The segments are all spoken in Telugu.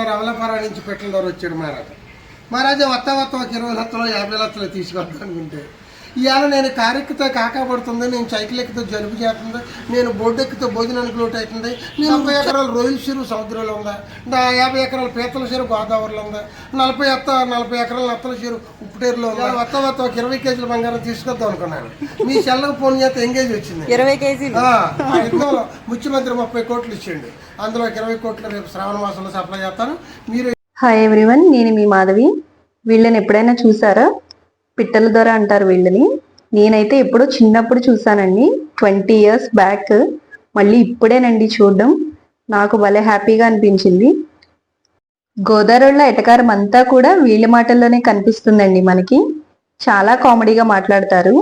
ద్వారా అవలపారా నుంచి పెట్టల ద్వారా వచ్చాడు మహారాజా వత్త ఒక 20 లక్షలు 50 లక్షలు తీసుకొద్దాం అనుకుంటే ఇవాళ నేను కారెక్కితే కాకాపడుతుంది, నేను సైకిల్ ఎక్కితే జలుబు చేస్తుంది, నేను బోర్డు ఎక్కితే భోజనానికి లోటు అవుతుంది, 40 ఎకరాలు రొయ్యల చెరువు సముద్రంలో ఉందా, 50 ఎకరాల పీతల చెరువు గోదావరిలో ఉందా, 40 ఎకరాల నత్తల చెరువు ఉప్పుటేరులో ఉందా. వత్త ఒక 20 కేజీల బంగారం తీసుకొద్దాం అనుకున్నాను. మీ సెల్లకు ఫోన్ చేస్తే ఎంగేజ్ వచ్చింది 20 కేజీలు. యుద్ధంలో ముఖ్యమంత్రి 30 కోట్లు ఇచ్చిండు, అందులో 20 కోట్లు రేపు శ్రావణ మాసంలో సప్లై చేస్తాను. మీరు హాయ్ ఎవ్రీవన్, నేను మీ మాధవి. వీళ్ళని ఎప్పుడైనా చూసారా? పిట్టల దొర అంటారు వీళ్ళని. నేనైతే ఎప్పుడో చిన్నప్పుడు చూసానండి, 20 years బ్యాక్. మళ్ళీ ఇప్పుడేనండి చూడడం. నాకు భలే హ్యాపీగా అనిపించింది. గోదావరిలో ఎటకారం అంతా కూడా వీళ్ళ మాటల్లోనే కనిపిస్తుందండి మనకి. చాలా కామెడీగా మాట్లాడతారు.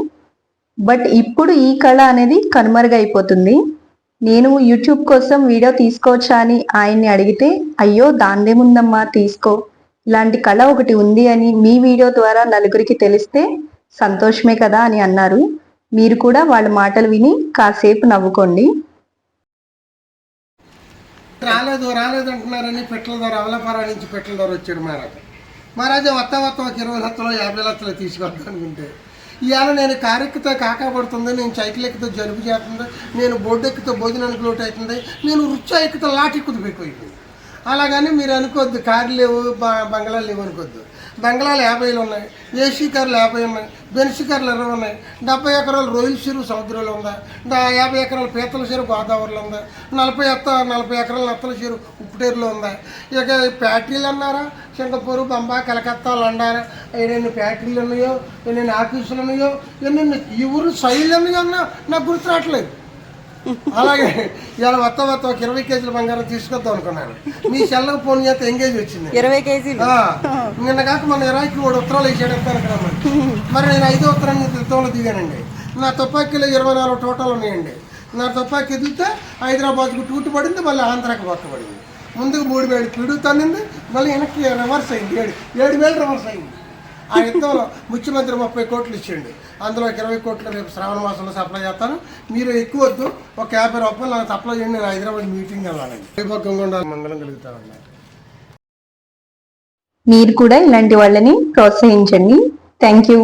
బట్ ఇప్పుడు ఈ కళ అనేది కనుమరుగైపోతుంది. నేను యూట్యూబ్ కోసం వీడియో తీసుకోవచ్చా అని ఆయన్ని అడిగితే, అయ్యో దాందేముందమ్మా తీసుకో, ఇలాంటి కళ ఒకటి ఉంది అని మీ వీడియో ద్వారా నలుగురికి తెలిస్తే సంతోషమే కదా అని అన్నారు. మీరు కూడా వాళ్ళ మాటలు విని కాసేపు నవ్వుకోండి. రాలేదు అంటున్నారని పెట్టల ద్వారా అవలపారా నుంచి పెట్టల ద్వారా వచ్చాడు మహారాజా వత్త ఒక 20 లక్షలు 50 లక్షలు తీసుకొద్దాం అనుకుంటే ఇవాళ నేను కారెక్కితే కాకాపడుతుంది, నేను సైకిల్ ఎక్కితే జలుబు చేస్తుంది, నేను బోర్డు ఎక్కితే భోజనానికి లోటు అవుతుంది, నేను రుచి ఎక్కితే లాఠీ కుదిపోయిపోయింది. అలాగని మీరు అనుకోవద్దు కార్లు లేవు బంగ్లాలు లేవు అనుకోవద్దు. బంగ్లాలు 50 ఉన్నాయి, ఏసీ కార్లు 50 ఉన్నాయి, బెన్స్ కార్లు 20 ఉన్నాయి, 70 ఎకరాలు రొయ్యల చెరువు సముద్రంలో ఉందా, 50 ఎకరాల పీతల చెరువు గోదావరిలో ఉందా, 40 ఎకరాల నత్తల చెరువు ఉప్పుటేరులో ఉందా. ఇక ఫ్యాక్టరీలు అన్నారా, సింగపూర్, బొంబా, కలకత్తా, లండన్, ఎన్ని ఫ్యాక్టరీలు ఉన్నాయో, ఎన్ని ఆఫీసులు ఉన్నాయో, ఎన్ని ఈ ఊరు శైలి ఉన్నాయో అన్నా నాకు గుర్తు రావట్లేదు. అలాగే ఇవాళ వత్త ఒక 20 కేజీల బంగారం తీసుకొద్దాం అనుకున్నాను. మీ సెల్లకు ఫోన్ చేస్తే ఎంగేజ్ వచ్చింది 20 కేజీలు. నిన్న కాక మన 23 ఉత్తరాలు వేసాడు కదా. మరి నేను 5వ ఉత్తరాన్ని యుద్ధంలో దిగానండి. నా తుపాకీలో 24 టోటల్ ఉన్నాయండి. నా తుపాకీ ఎదిగితే హైదరాబాద్కు టూటు పడింది, మళ్ళీ ఆంధ్రాకి పక్క పడింది. ముందుకు 3 వేలు పిడుగు తన్నింది, మళ్ళీ వెనక్కి రివర్స్ అయింది, 7 వేలు రివర్స్ అయింది. ఆ యుద్ధంలో ముఖ్యమంత్రి 30 కోట్లు ఇచ్చిండు, అందులో 20 కోట్లు రేపు శ్రావణ మాసంలో సప్లై చేస్తాను. మీరు ఎక్కువ వద్దు, ఒక 50 రూపాయలు నాకు సప్లై చేయండి. నేను హైదరాబాద్ మీటింగ్ వెళ్ళాలండి. వైభోగంగా మంగళం కలుగుతామన్నారు. మీరు కూడా ఇలాంటి వాళ్ళని ప్రోత్సహించండి. Thank you.